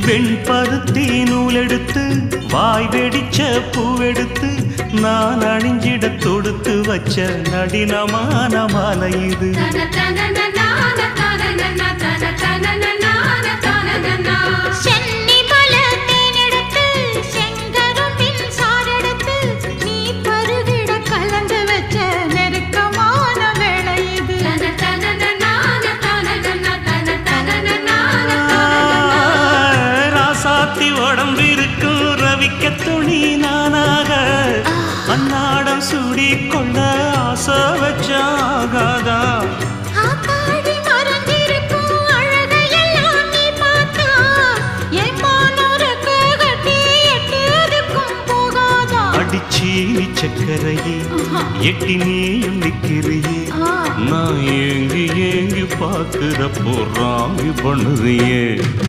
வெண்பருத்தி நூலெடுத்து வாய் வெடிச்ச பூவெடுத்து நான் அணிஞ்சிட தொடுத்து வச்ச நடினமான மாலை இது. உடம்பிருக்கும் ரவிக்க துணி நானாக அன்னாடம் சூடி கொள்ள ஆசை வச்சாகாதா. அடிச்சீனி சக்கரையே எட்டி நீயும் நிக்கிறியே நான் ஏங்கி ஏங்கி பார்க்கிறப்போ ராங்கி பண்ணுறியே.